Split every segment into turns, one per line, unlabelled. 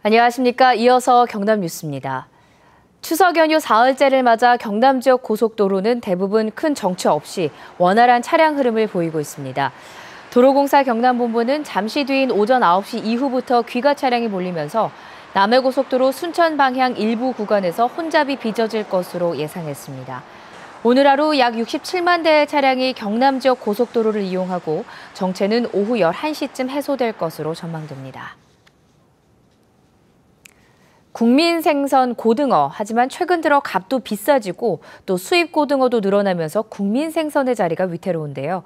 안녕하십니까. 이어서 경남 뉴스입니다. 추석 연휴 사흘째를 맞아 경남 지역 고속도로는 대부분 큰 정체 없이 원활한 차량 흐름을 보이고 있습니다. 도로공사 경남본부는 잠시 뒤인 오전 9시 이후부터 귀가 차량이 몰리면서 남해고속도로 순천 방향 일부 구간에서 혼잡이 빚어질 것으로 예상했습니다. 오늘 하루 약 67만 대의 차량이 경남 지역 고속도로를 이용하고 정체는 오후 11시쯤 해소될 것으로 전망됩니다. 국민 생선 고등어, 하지만 최근 들어 값도 비싸지고 또 수입 고등어도 늘어나면서 국민 생선의 자리가 위태로운데요.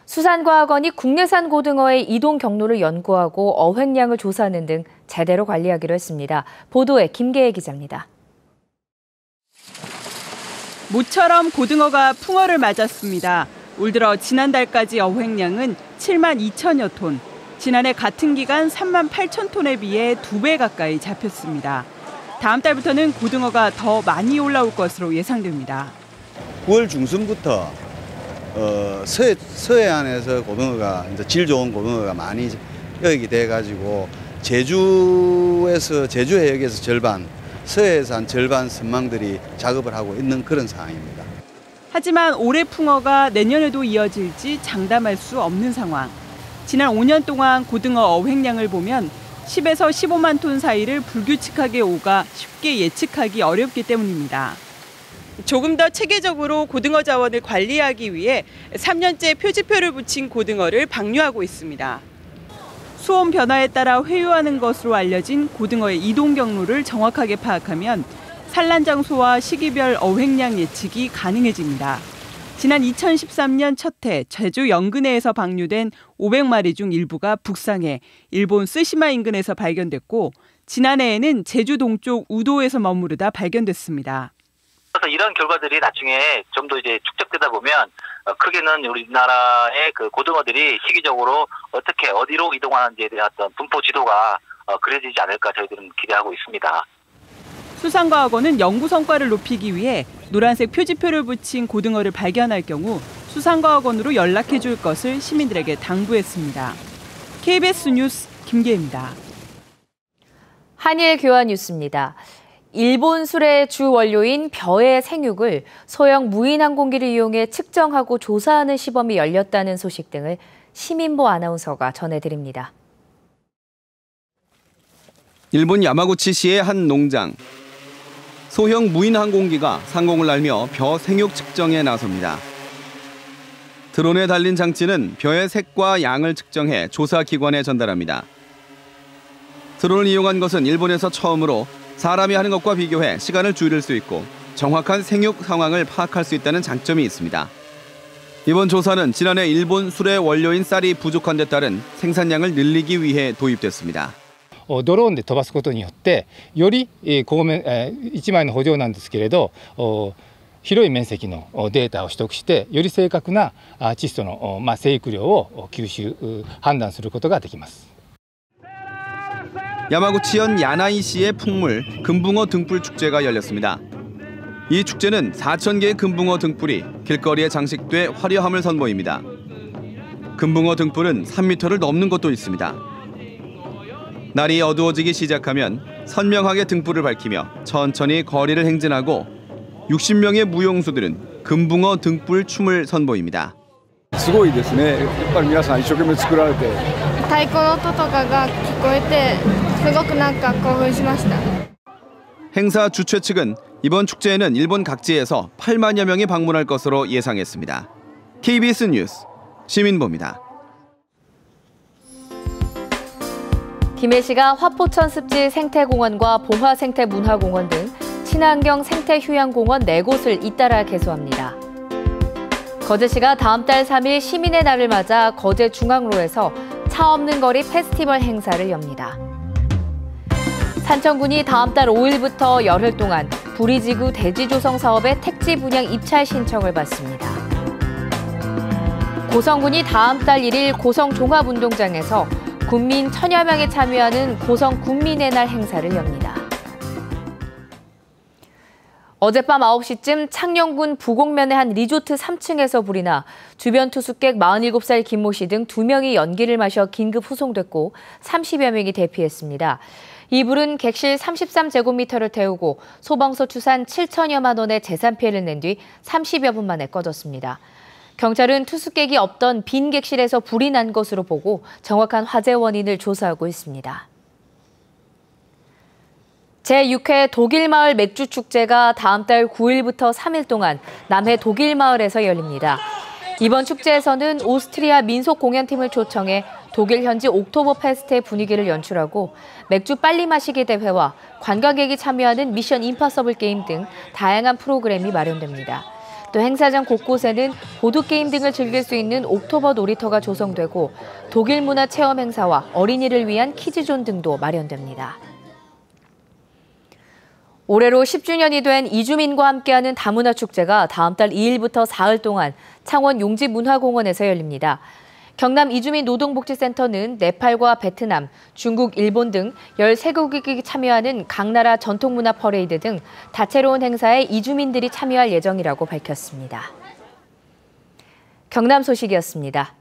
수산과학원이 국내산 고등어의 이동 경로를 연구하고 어획량을 조사하는 등 제대로 관리하기로 했습니다. 보도에 김계혜 기자입니다.
모처럼 고등어가 풍어를 맞았습니다. 올 들어 지난달까지 어획량은 7만 2천여 톤. 지난해 같은 기간 3만 8천 톤에 비해 2배 가까이 잡혔습니다. 다음 달부터는 고등어가 더 많이 올라올 것으로 예상됩니다.
9월 중순부터 서해안에서 고등어가 이제 질 좋은 고등어가 많이 여역이 돼가지고 제주 해역에서 절반, 서해에서 한 절반 선망들이 작업을 하고 있는 그런 상황입니다.
하지만 올해 풍어가 내년에도 이어질지 장담할 수 없는 상황. 지난 5년 동안 고등어 어획량을 보면 10에서 15만 톤 사이를 불규칙하게 오가 쉽게 예측하기 어렵기 때문입니다. 조금 더 체계적으로 고등어 자원을 관리하기 위해 3년째 표지표를 붙인 고등어를 방류하고 있습니다. 수온 변화에 따라 회유하는 것으로 알려진 고등어의 이동 경로를 정확하게 파악하면 산란 장소와 시기별 어획량 예측이 가능해집니다. 지난 2013년 첫 해 제주 연근해에서 방류된 500마리 중 일부가 북상해 일본 쓰시마 인근에서 발견됐고 지난해에는 제주 동쪽 우도에서 머무르다 발견됐습니다.
그래서 이런 결과들이 나중에 좀 더 이제 축적되다 보면 크게는 우리나라의 그 고등어들이 시기적으로 어떻게 어디로 이동하는지에 대한 어떤 분포 지도가 그려지지 않을까 저희들은 기대하고 있습니다.
수산과학원은 연구 성과를 높이기 위해 노란색 표지표를 붙인 고등어를 발견할 경우 수산과학원으로 연락해 줄 것을 시민들에게 당부했습니다. KBS 뉴스 김계혜입니다.
한일 교환 뉴스입니다. 일본 술의 주 원료인 벼의 생육을 소형 무인 항공기를 이용해 측정하고 조사하는 시범이 열렸다는 소식 등을 시민보 아나운서가 전해드립니다.
일본 야마구치시의 한 농장. 소형 무인 항공기가 상공을 날며 벼 생육 측정에 나섭니다. 드론에 달린 장치는 벼의 색과 양을 측정해 조사 기관에 전달합니다. 드론을 이용한 것은 일본에서 처음으로 사람이 하는 것과 비교해 시간을 줄일 수 있고 정확한 생육 상황을 파악할 수 있다는 장점이 있습니다. 이번 조사는 지난해 일본 술의 원료인 쌀이 부족한 데 따른 생산량을 늘리기 위해 도입됐습니다.
ドローンで飛ばすことによってより1枚の補助なんですけれど広い面積のデータを取得してより正確な窒素の生育量を吸収判断することができます。
야마구치현 야나이시의 풍물 금붕어 등불 축제가 열렸습니다. 이 축제는 4,000개의 금붕어 등불이 길거리에 장식돼 화려함을 선보입니다. 금붕어 등불은 3m를 넘는 것도 있습니다. 날이 어두워지기 시작하면 선명하게 등불을 밝히며 천천히 거리를 행진하고 60명의 무용수들은 금붕어 등불 춤을 선보입니다.
すごいですね。やっぱり皆さん一生懸命作られて。
太鼓の音とかが聞こえてすごくなんか興奮しました。
행사 주최 측은 이번 축제에는 일본 각지에서 8만여 명이 방문할 것으로 예상했습니다. KBS 뉴스 시민보입니다.
김해시가 화포천 습지 생태공원과 봉화 생태문화공원 등 친환경 생태휴양공원 4곳을 잇따라 개소합니다. 거제시가 다음 달 3일 시민의 날을 맞아 거제 중앙로에서 차 없는 거리 페스티벌 행사를 엽니다. 산청군이 다음 달 5일부터 열흘 동안 부리지구 대지조성 사업의 택지 분양 입찰 신청을 받습니다. 고성군이 다음 달 1일 고성 종합운동장에서 군민 1000여 명이 참여하는 고성 군민의 날 행사를 엽니다. 어젯밤 9시쯤 창녕군 부곡면의 한 리조트 3층에서 불이 나 주변 투숙객 47살 김모 씨 등 2명이 연기를 마셔 긴급 후송됐고 30여 명이 대피했습니다. 이 불은 객실 33제곱미터를 태우고 소방서 추산 7천여만 원의 재산 피해를 낸 뒤 30여 분 만에 꺼졌습니다. 경찰은 투숙객이 없던 빈 객실에서 불이 난 것으로 보고 정확한 화재 원인을 조사하고 있습니다. 제6회 독일마을 맥주축제가 다음 달 9일부터 3일 동안 남해 독일마을에서 열립니다. 이번 축제에서는 오스트리아 민속공연팀을 초청해 독일 현지 옥토버 페스트의 분위기를 연출하고 맥주 빨리 마시기 대회와 관광객이 참여하는 미션 임파서블 게임 등 다양한 프로그램이 마련됩니다. 또 행사장 곳곳에는 보드게임 등을 즐길 수 있는 옥토버 놀이터가 조성되고 독일 문화 체험 행사와 어린이를 위한 키즈존 등도 마련됩니다. 올해로 10주년이 된 이주민과 함께하는 다문화 축제가 다음 달 2일부터 4일 동안 창원 용지문화공원에서 열립니다. 경남 이주민 노동복지센터는 네팔과 베트남, 중국, 일본 등 13개국이 참여하는 각 나라 전통문화 퍼레이드 등 다채로운 행사에 이주민들이 참여할 예정이라고 밝혔습니다. 경남 소식이었습니다.